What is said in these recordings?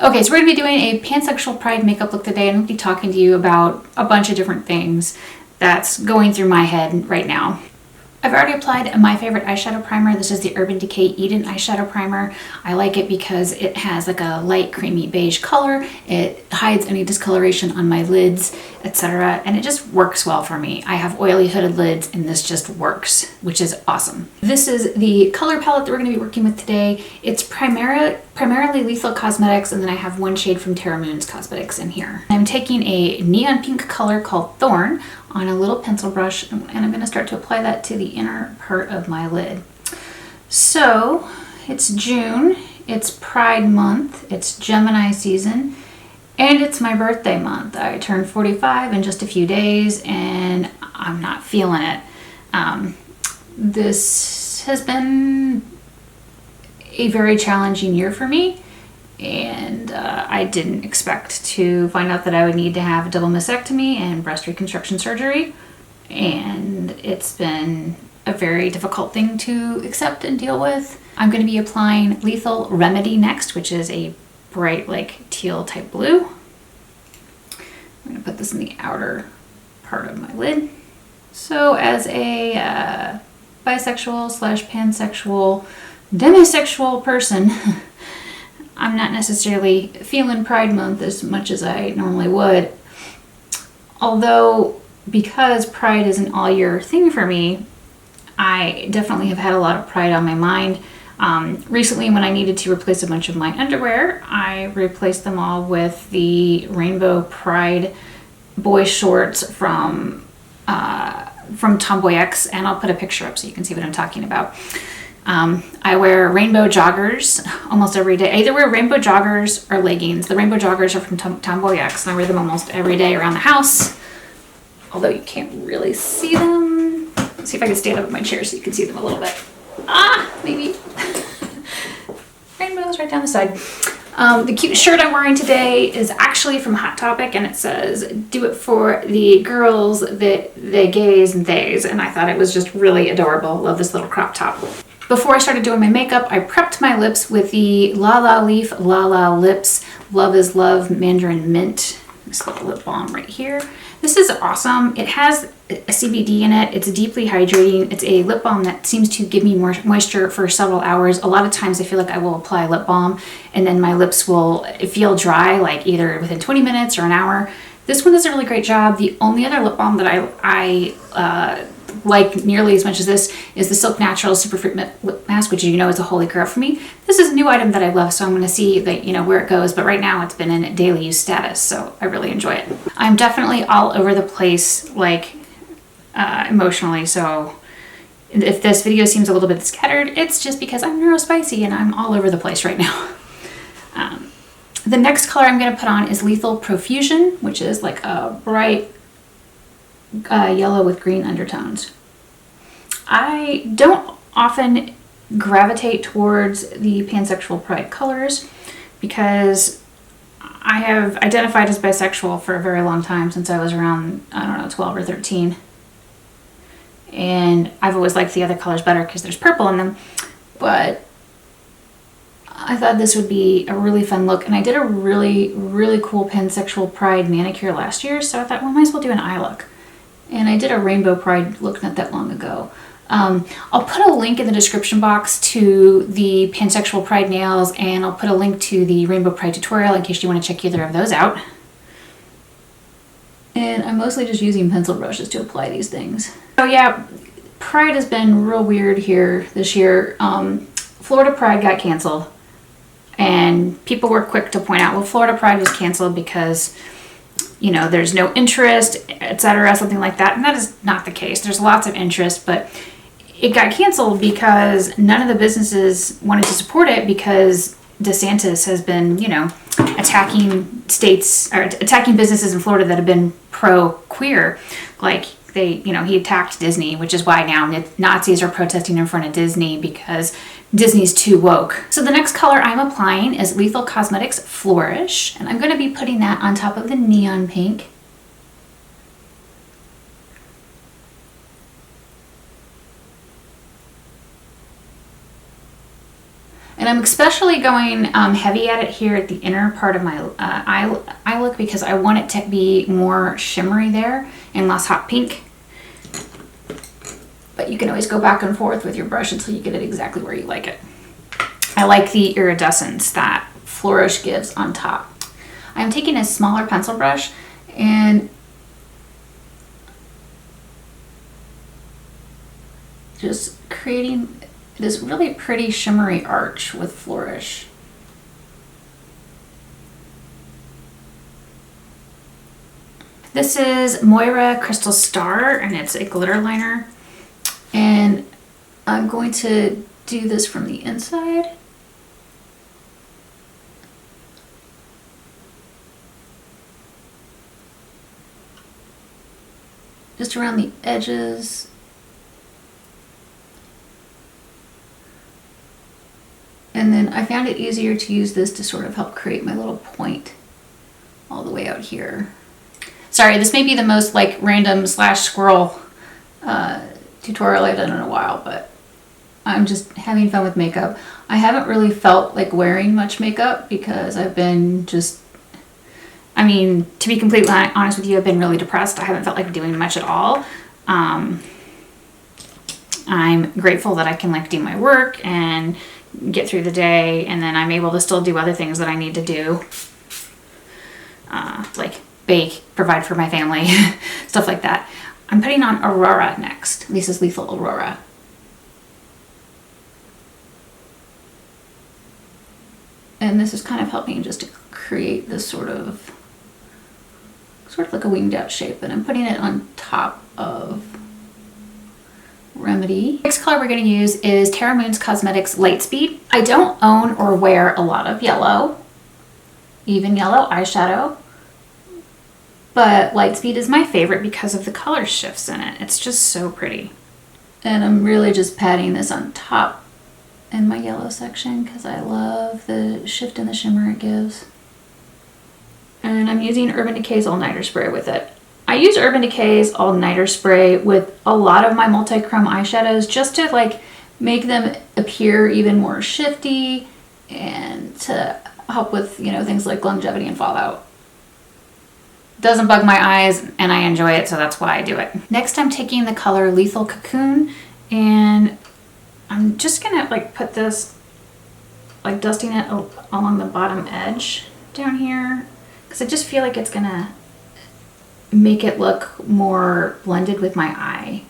Okay, so we're going to be doing a Pansexual Pride makeup look today, and I'm going to be talking to you about a bunch of different things that's going through my head right now. I've already applied my favorite eyeshadow primer. This is the Urban Decay Eden eyeshadow primer. I like it because it has like a light creamy beige color. It hides any discoloration on my lids, etc. And it just works well for me. I have oily hooded lids and this just works, which is awesome. This is the color palette that we're going to be working with today. It's primarily Lethal Cosmetics, and then I have one shade from Terra Moons Cosmetics in here. I'm taking a neon pink color called Thorn on a little pencil brush, and I'm going to start to apply that to the inner part of my lid. So it's June, it's Pride month, it's Gemini season, and it's my birthday month. I turn 45 in just a few days and I'm not feeling it. This has been a very challenging year for me, and I didn't expect to find out that I would need to have a double mastectomy and breast reconstruction surgery, and it's been a very difficult thing to accept and deal with. I'm going to be applying Lethal Remedy next, which is a bright like teal type blue. I'm going to put this in the outer part of my lid. So as a bisexual slash pansexual demisexual person, I'm not necessarily feeling Pride Month as much as I normally would. Although, because Pride is an all-year thing for me, I definitely have had a lot of Pride on my mind. Recently, when I needed to replace a bunch of my underwear, I replaced them all with the Rainbow Pride boy shorts from Tomboy X, and I'll put a picture up so you can see what I'm talking about. I wear rainbow joggers almost every day. I either wear rainbow joggers or leggings. The rainbow joggers are from Tomboy X, and I wear them almost every day around the house, although you can't really see them. Let's see if I can stand up in my chair so you can see them a little bit. Maybe. Rainbows right down the side. The cute shirt I'm wearing today is actually from Hot Topic, and it says, "Do it for the girls, the gays and theys," and I thought it was just really adorable. Love this little crop top. Before I started doing my makeup, I prepped my lips with the La La Leaf La La Lips Love is Love Mandarin Mint. This little lip balm right here. This is awesome. It has a CBD in it. It's deeply hydrating. It's a lip balm that seems to give me more moisture for several hours. A lot of times I feel like I will apply lip balm and then my lips will feel dry, like either within 20 minutes or an hour. This one does a really great job. The only other lip balm that I like nearly as much as this is the Silk Naturals Superfruit Lip Mask, which you know is a holy grail for me. This is a new item that I love, so I'm going to see that, where it goes, but right now it's been in daily use status, so I really enjoy it. I'm definitely all over the place, like emotionally, so if this video seems a little bit scattered, it's just because I'm neurospicy and I'm all over the place right now. The next color I'm going to put on is Lethal Profusion, which is like a bright yellow with green undertones. I don't often gravitate towards the Pansexual Pride colors because I have identified as bisexual for a very long time, since I was around, 12 or 13. And I've always liked the other colors better because there's purple in them. But I thought this would be a really fun look, and I did a really, really cool Pansexual Pride manicure last year, so I thought, well, I might as well do an eye look. And I did a Rainbow Pride look not that long ago. I'll put a link in the description box to the Pansexual Pride nails, and I'll put a link to the Rainbow Pride tutorial in case you want to check either of those out. And I'm mostly just using pencil brushes to apply these things. So yeah, Pride has been real weird here this year. Florida Pride got canceled, and people were quick to point out, well, Florida Pride was canceled because there's no interest, etc., something like that. And that is not the case. There's lots of interest, but it got canceled because none of the businesses wanted to support it, because DeSantis has been, attacking states or attacking businesses in Florida that have been pro-queer. Like he attacked Disney, which is why now Nazis are protesting in front of Disney because Disney's too woke. So the next color I'm applying is Lethal Cosmetics Flourish, and I'm going to be putting that on top of the neon pink. And I'm especially going heavy at it here at the inner part of my eye look because I want it to be more shimmery there and less hot pink. But you can always go back and forth with your brush until you get it exactly where you like it. I like the iridescence that Flourish gives on top. I'm taking a smaller pencil brush and just creating this really pretty shimmery arch with Flourish. This is Moira Crystal Star and it's a glitter liner. And I'm going to do this from the inside. Just around the edges. And then I found it easier to use this to sort of help create my little point all the way out here. Sorry, this may be the most like random slash squirrel tutorial I've done in a while, but I'm just having fun with makeup. I haven't really felt like wearing much makeup because I've been just, I mean, to be completely honest with you, I've been really depressed. I haven't felt like doing much at all. I'm grateful that I can like do my work and get through the day, and then I'm able to still do other things that I need to do, like bake, provide for my family, stuff like that. I'm putting on Aurora next. This is Lethal Aurora. And this is kind of helping just to create this sort of like a winged out shape, and I'm putting it on top of Remedy. Next color we're going to use is Terra Moons Cosmetics Lightspeed. I don't own or wear a lot of yellow, even yellow eyeshadow, but Lightspeed is my favorite because of the color shifts in it. It's just so pretty. And I'm really just patting this on top in my yellow section because I love the shift in the shimmer it gives. And I'm using Urban Decay's All Nighter Spray with it. I use Urban Decay's All Nighter Spray with a lot of my multi-chrome eyeshadows just to like make them appear even more shifty and to help with, you know, things like longevity and fallout. Doesn't bug my eyes and I enjoy it, so that's why I do it. Next I'm taking the color Lethal Cocoon and I'm just gonna like put this, like dusting it along the bottom edge down here because I just feel like it's gonna make it look more blended with my eye.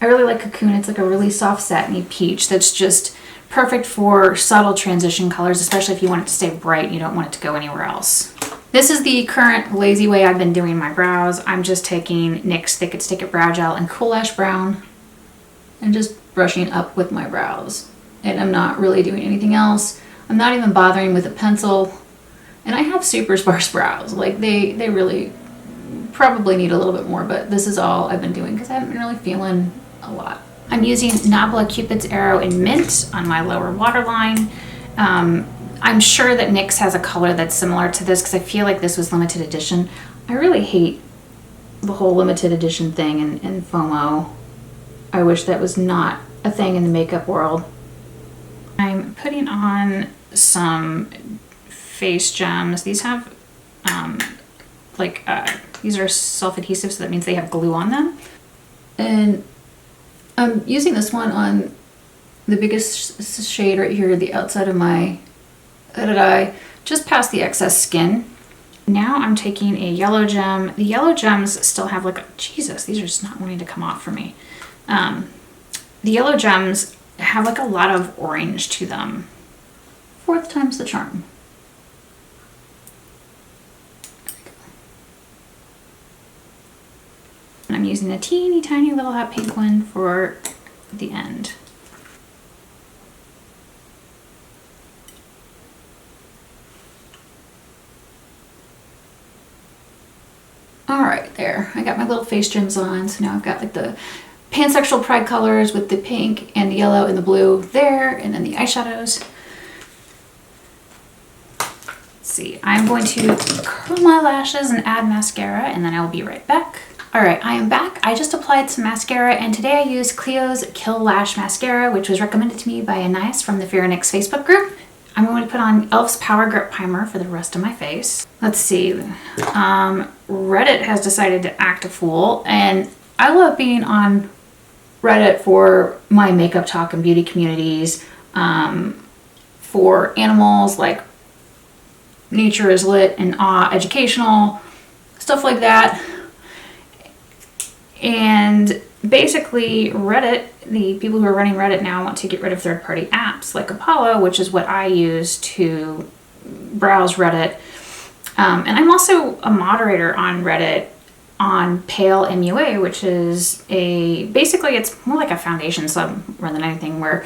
I really like Cocoon. It's like a really soft satiny peach that's just perfect for subtle transition colors, especially if you want it to stay bright and you don't want it to go anywhere else. This is the current lazy way I've been doing my brows. I'm just taking NYX Thick and Stick It Brow Gel and Cool Ash Brown and just brushing up with my brows. And I'm not really doing anything else. I'm not even bothering with a pencil. And I have super sparse brows. Like they really probably need a little bit more, but this is all I've been doing because I haven't been really feeling a lot. I'm using Nabla Cupid's Arrow in Mint on my lower waterline. I'm sure that NYX has a color that's similar to this because I feel like this was limited edition. I really hate the whole limited edition thing and FOMO. I wish that was not a thing in the makeup world. I'm putting on some face gems. These have these are self-adhesive, so that means they have glue on them. And I'm using this one on the biggest shade right here, the outside of my hooded eye, just past the excess skin. Now I'm taking a yellow gem. The yellow gems still have like, Jesus, these are just not wanting to come off for me. The yellow gems have like a lot of orange to them. Fourth time's the charm. And I'm using a teeny tiny little hot pink one for the end. All right, there. I got my little face gems on, so now I've got like the Pansexual Pride colors with the pink and the yellow and the blue there, and then the eyeshadows. Let's see, I'm going to curl my lashes and add mascara, and then I'll be right back. Alright, I am back. I just applied some mascara, and today I used Clio's Kill Lash Mascara, which was recommended to me by Anais from the Fear Nix Facebook group. I'm going to put on e.l.f.'s Power Grip Primer for the rest of my face. Let's see. Reddit has decided to act a fool, and I love being on Reddit for my makeup talk and beauty communities, for animals like Nature is Lit and Awe Educational, stuff like that. And basically Reddit, the people who are running Reddit now want to get rid of third-party apps like Apollo, which is what I use to browse Reddit. And I'm also a moderator on Reddit on Pale MUA, which is basically it's more like a foundation sub rather than anything, where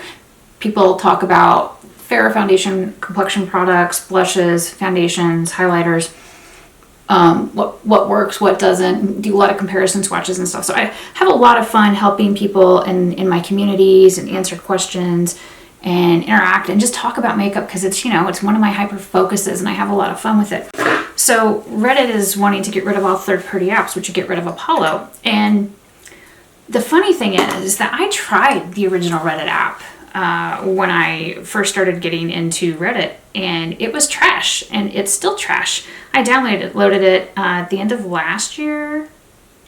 people talk about fairer foundation, complexion products, blushes, foundations, highlighters, what works, what doesn't, do a lot of comparison swatches and stuff. So I have a lot of fun helping people in my communities and answer questions and interact and just talk about makeup, because it's, you know, it's one of my hyper focuses and I have a lot of fun with it. So Reddit is wanting to get rid of all third-party apps, which would get rid of Apollo. And the funny thing is that I tried the original Reddit app when I first started getting into Reddit, and it was trash, and it's still trash. I downloaded it at the end of last year.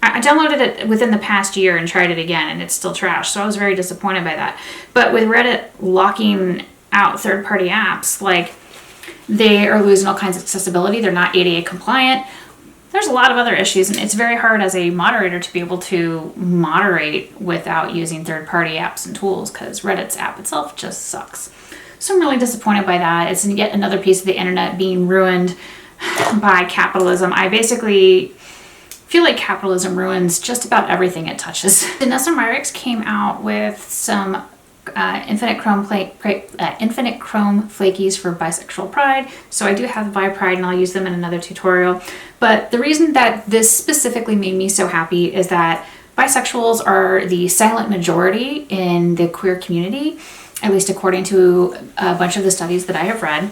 I downloaded it within the past year and tried it again, and it's still trash. So I was very disappointed by that. But with Reddit locking out third-party apps, like, they are losing all kinds of accessibility. They're not ADA compliant. There's a lot of other issues, and it's very hard as a moderator to be able to moderate without using third-party apps and tools, because Reddit's app itself just sucks. So I'm really disappointed by that. It's yet another piece of the internet being ruined by capitalism. I basically feel like capitalism ruins just about everything it touches. Vanessa Myricks came out with some infinite chrome flakies for bisexual pride. So I do have bi pride, and I'll use them in another tutorial. But the reason that this specifically made me so happy is that bisexuals are the silent majority in the queer community, at least according to a bunch of the studies that I have read.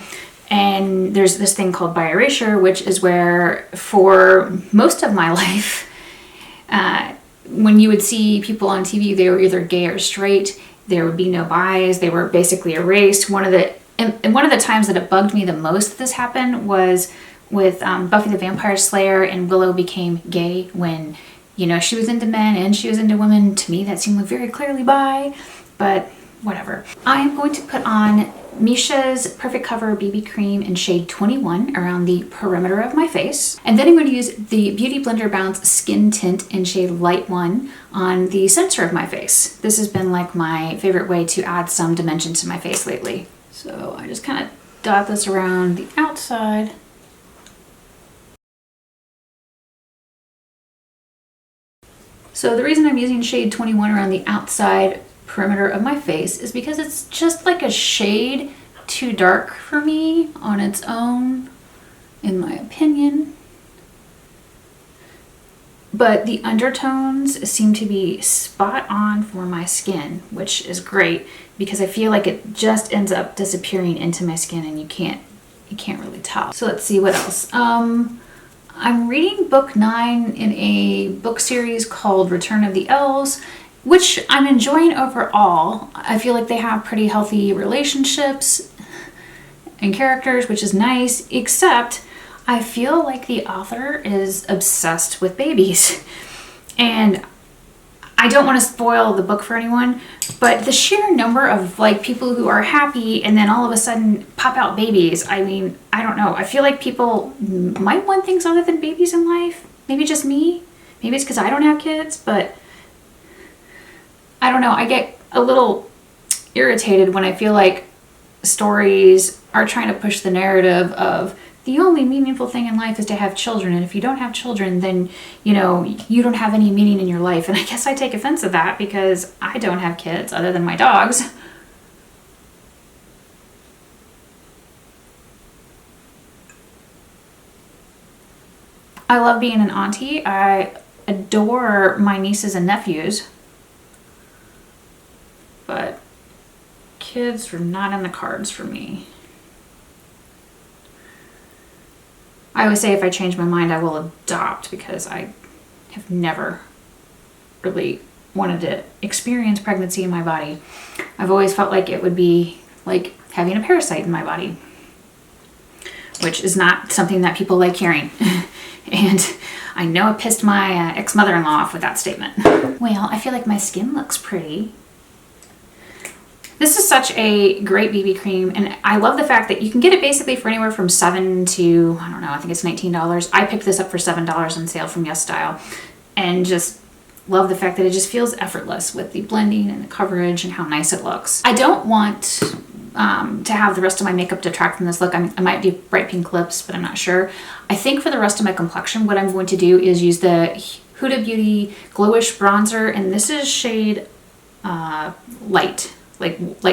And there's this thing called bi erasure, which is where for most of my life, when you would see people on TV, they were either gay or straight. There would be no bis. They were basically erased. One of the times that it bugged me the most that this happened was with Buffy the Vampire Slayer, and Willow became gay when, you know, she was into men and she was into women. To me, that seemed like very clearly bi, but whatever. I am going to put on Missha's Perfect Cover BB Cream in shade 21 around the perimeter of my face. And then I'm going to use the Beauty Blender Bounce Skin Tint in shade Light 1 on the center of my face. This has been like my favorite way to add some dimension to my face lately. So I just kind of dot this around the outside. So the reason I'm using shade 21 around the outside perimeter of my face is because it's just like a shade too dark for me on its own, in my opinion. But the undertones seem to be spot on for my skin, which is great because I feel like it just ends up disappearing into my skin and you can't really tell. So let's see what else. I'm reading book 9 in a book series called Return of the Elves, which I'm enjoying overall. I feel like they have pretty healthy relationships and characters, which is nice, except I feel like the author is obsessed with babies. And I don't want to spoil the book for anyone, but the sheer number of like people who are happy and then all of a sudden pop out babies, I mean, I don't know. I feel like people might want things other than babies in life. Maybe just me. Maybe it's because I don't have kids, but I don't know. I get a little irritated when I feel like stories are trying to push the narrative of the only meaningful thing in life is to have children, and if you don't have children, then, you know, you don't have any meaning in your life. And I guess I take offense at that because I don't have kids other than my dogs. I love being an auntie. I adore my nieces and nephews, but kids are not in the cards for me. I always say if I change my mind, I will adopt, because I have never really wanted to experience pregnancy in my body. I've always felt like it would be like having a parasite in my body, which is not something that people like hearing. And I know I pissed my ex-mother-in-law off with that statement. Well, I feel like my skin looks pretty. This is such a great BB cream, and I love the fact that you can get it basically for anywhere from $7 to, I don't know, I think it's $19. I picked this up for $7 on sale from Yes Style, and just love the fact that it just feels effortless with the blending and the coverage and how nice it looks. I don't want to have the rest of my makeup detract from this look. I might do bright pink lips, but I'm not sure. I think for the rest of my complexion, what I'm going to do is use the Huda Beauty Glowish Bronzer, and this is shade light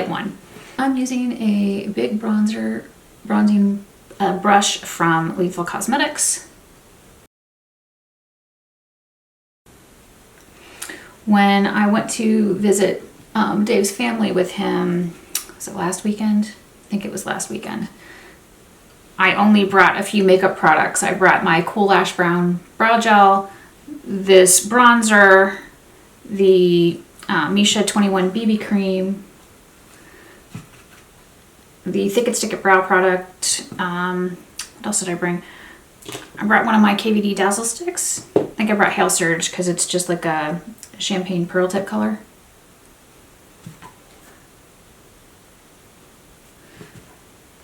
one. I'm using a big bronzing brush from Lethal Cosmetics. When I went to visit Dave's family with him, was it last weekend? I think it was last weekend. I only brought a few makeup products. I brought my Cool Ash Brown Brow Gel, this bronzer, the Misha 21 BB Cream, the Thick and Stick It Brow product. What else did I bring? I brought one of my KVD Dazzle Sticks. I think I brought Hail Surge because it's just like a champagne pearl tip color.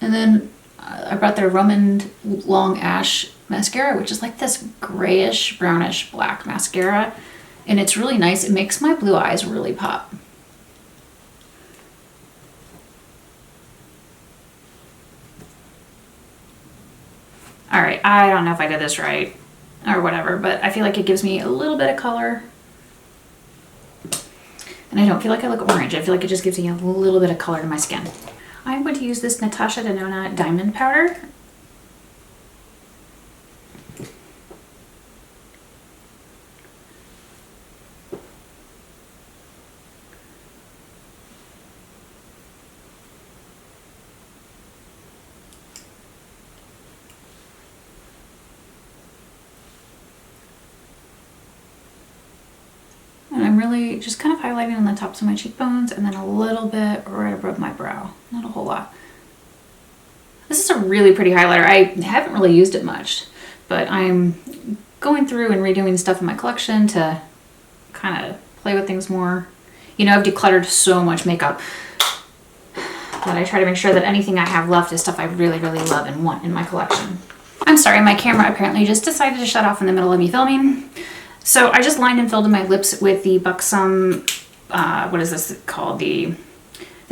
And then I brought their Roman Long Ash mascara, which is like this grayish, brownish black mascara. And it's really nice. It makes my blue eyes really pop. All right, I don't know if I did this right or whatever, but I feel like it gives me a little bit of color. And I don't feel like I look orange. I feel like it just gives me a little bit of color to my skin. I'm going to use this Natasha Denona Diamond Powder. And I'm really just kind of highlighting on the tops of my cheekbones and then a little bit right above my brow. Not a whole lot. This is a really pretty highlighter. I haven't really used it much, but I'm going through and redoing stuff in my collection to kind of play with things more. You know, I've decluttered so much makeup that I try to make sure that anything I have left is stuff I really, really love and want in my collection. I'm sorry, my camera apparently just decided to shut off in the middle of me filming. So I just lined and filled in my lips with the Buxom, what is this called? The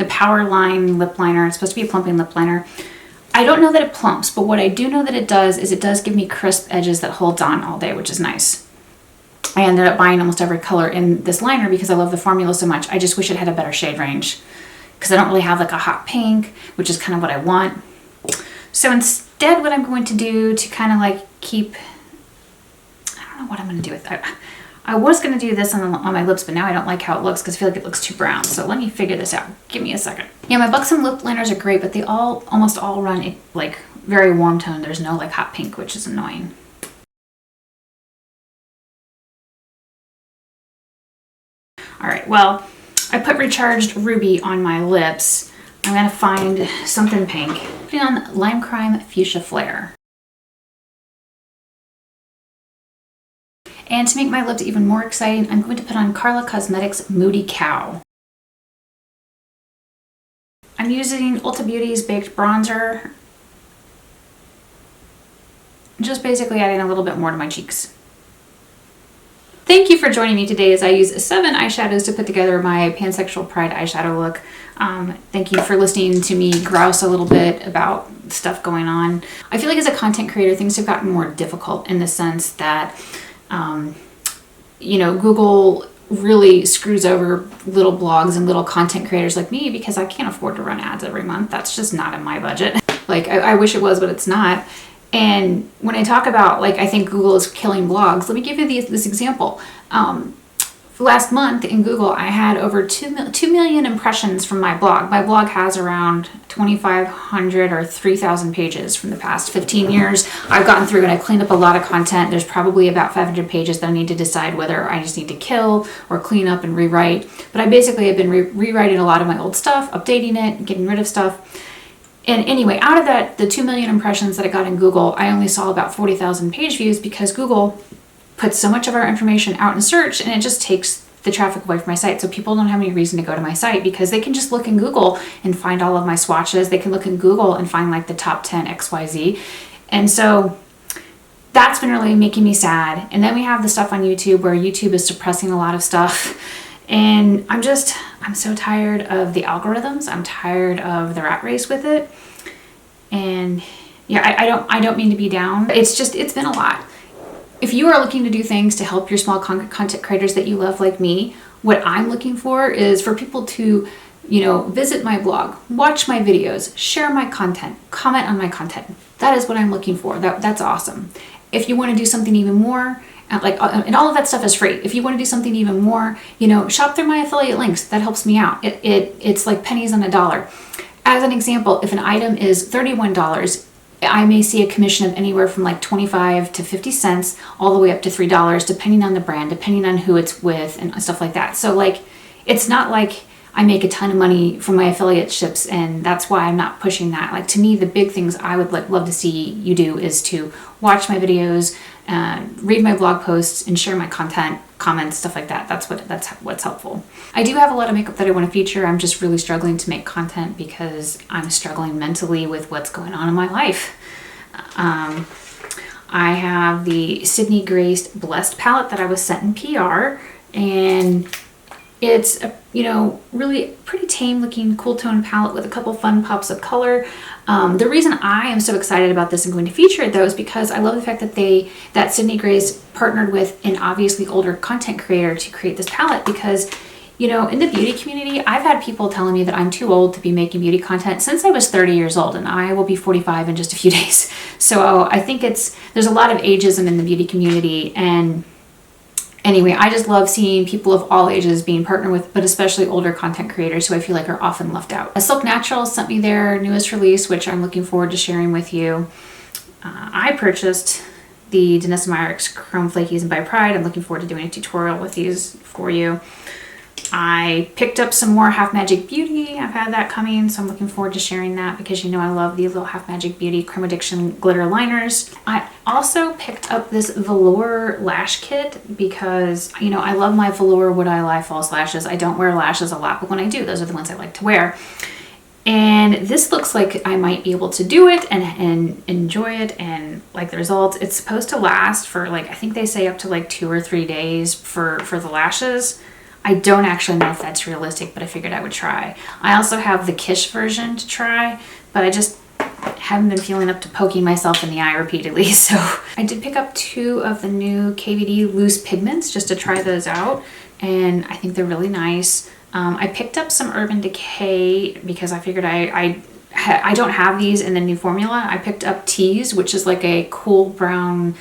Power Line Lip Liner. It's supposed to be a plumping lip liner. I don't know that it plumps, but what I do know that it does is it does give me crisp edges that holds on all day, which is nice. I ended up buying almost every color in this liner because I love the formula so much. I just wish it had a better shade range because I don't really have like a hot pink, which is kind of what I want. So instead, what I'm going to do to kind of like keep, I don't know what I'm going to do with it. I was going to do this on my lips, but now I don't like how it looks because I feel like it looks too brown. So let me figure this out. Give me a second. Yeah, my Buxom lip liners are great, but they almost all run like very warm tone. There's no like hot pink, which is annoying. All right, well, I put Recharged Ruby on my lips. I'm going to find something pink. Putting on Lime Crime Fuchsia Flare. And to make my lips even more exciting, I'm going to put on Karla Cosmetics Moody Cow. I'm using Ulta Beauty's Baked Bronzer. Just basically adding a little bit more to my cheeks. Thank you for joining me today as I use 7 eyeshadows to put together my Pansexual Pride eyeshadow look. Thank you for listening to me grouse a little bit about stuff going on. I feel like as a content creator, things have gotten more difficult in the sense that you know, Google really screws over little blogs and little content creators like me because I can't afford to run ads every month. That's just not in my budget. Like, I wish it was, but it's not. And when I talk about, like, I think Google is killing blogs, let me give you this example. last month in Google, I had over 2 million impressions from my blog. My blog has around 2,500 or 3,000 pages from the past 15 years. I've gotten through and I cleaned up a lot of content. There's probably about 500 pages that I need to decide whether I just need to kill or clean up and rewrite. But I basically have been rewriting a lot of my old stuff, updating it, getting rid of stuff. And anyway, out of that, the 2 million impressions that I got in Google, I only saw about 40,000 page views because Google puts so much of our information out in search and it just takes the traffic away from my site. So people don't have any reason to go to my site because they can just look in Google and find all of my swatches. They can look in Google and find like the top 10 XYZ. And so that's been really making me sad. And then we have the stuff on YouTube where YouTube is suppressing a lot of stuff. And I'm so tired of the algorithms. I'm tired of the rat race with it. And yeah, I don't mean to be down. It's been a lot. If you are looking to do things to help your small content creators that you love like me, what I'm looking for is for people to, visit my blog, watch my videos, share my content, comment on my content. That is what I'm looking for. That's awesome. If you want to do something even more, and all of that stuff is free. If you want to do something even more, shop through my affiliate links. That helps me out. It's like pennies on a dollar. As an example, if an item is $31, I may see a commission of anywhere from like 25 to 50 cents all the way up to $3, depending on the brand, depending on who it's with and stuff like that. So like, it's not like I make a ton of money from my affiliate ships, and that's why I'm not pushing that. Like, to me, the big things I would love to see you do is to watch my videos, read my blog posts, and share my content, comments, stuff like that. That's what's helpful. I do have a lot of makeup that I want to feature. I'm just really struggling to make content because I'm struggling mentally with what's going on in my life. I have the Sydney Grace Blessed palette that I was sent in PR, and it's a really pretty tame looking cool tone palette with a couple fun pops of color. The reason I am so excited about this and going to feature it though is because I love the fact that Sydney Grace partnered with an obviously older content creator to create this palette, because in the beauty community, I've had people telling me that I'm too old to be making beauty content since I was 30 years old, and I will be 45 in just a few days. So I think there's a lot of ageism in the beauty community, and anyway, I just love seeing people of all ages being partnered with, but especially older content creators who I feel like are often left out. Silk Naturals sent me their newest release, which I'm looking forward to sharing with you. I purchased the Danessa Meyer's Chrome Flakies by Pride. I'm looking forward to doing a tutorial with these for you. I picked up some more Half Magic Beauty. I've had that coming, so I'm looking forward to sharing that because I love these little Half Magic Beauty Creme Addiction glitter liners. I also picked up this velour lash kit because, I love my velour Wood Eye Lie false lashes. I don't wear lashes a lot, but when I do, those are the ones I like to wear. And this looks like I might be able to do it and enjoy it and like the results. It's supposed to last for I think they say up to 2 or 3 days for the lashes. I don't actually know if that's realistic, but I figured I would try. I also have the Kish version to try, but I just haven't been feeling up to poking myself in the eye repeatedly. So I did pick up 2 of the new KVD loose pigments just to try those out, and I think they're really nice. I picked up some Urban Decay because I figured I don't have these in the new formula. I picked up Tease, which is like a cool brown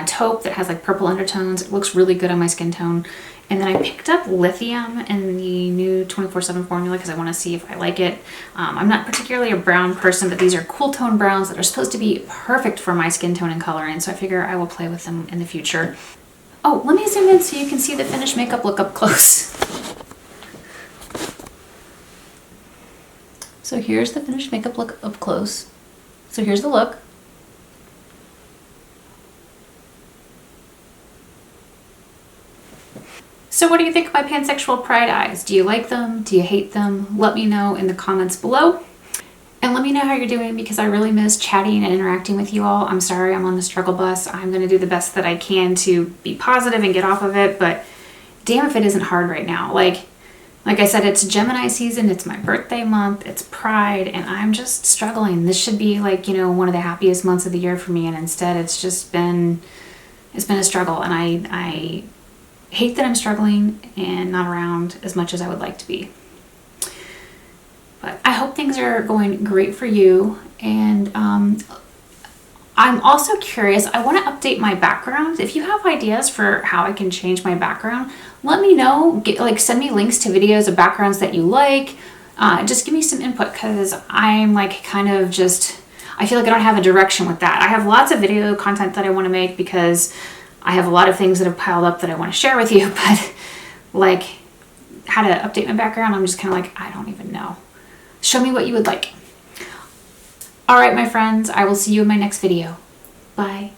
taupe that has purple undertones. It looks really good on my skin tone. And then I picked up Lithium in the new 24/7 formula because I want to see if I like it. I'm not particularly a brown person, but these are cool tone browns that are supposed to be perfect for my skin tone and color, and so I figure I will play with them in the future. Oh, let me zoom in so you can see the finished makeup look up close. So here's the finished makeup look up close. So here's the look. So what do you think of my Pansexual Pride Eyes? Do you like them? Do you hate them? Let me know in the comments below. And let me know how you're doing because I really miss chatting and interacting with you all. I'm sorry I'm on the struggle bus. I'm going to do the best that I can to be positive and get off of it, but damn if it isn't hard right now. Like I said, it's Gemini season, it's my birthday month, it's Pride, and I'm just struggling. This should be one of the happiest months of the year for me, and instead it's been a struggle, and I hate that I'm struggling and not around as much as I would like to be. But I hope things are going great for you, and I'm also curious, I want to update my background. If you have ideas for how I can change my background, let me know. Send me links to videos of backgrounds that you like. Just give me some input, because I'm like kind of just, I feel like I don't have a direction with that. I have lots of video content that I want to make because I have a lot of things that have piled up that I want to share with you, but like how to update my background, I'm just kind of like, I don't even know. Show me what you would like. All right, my friends, I will see you in my next video. Bye.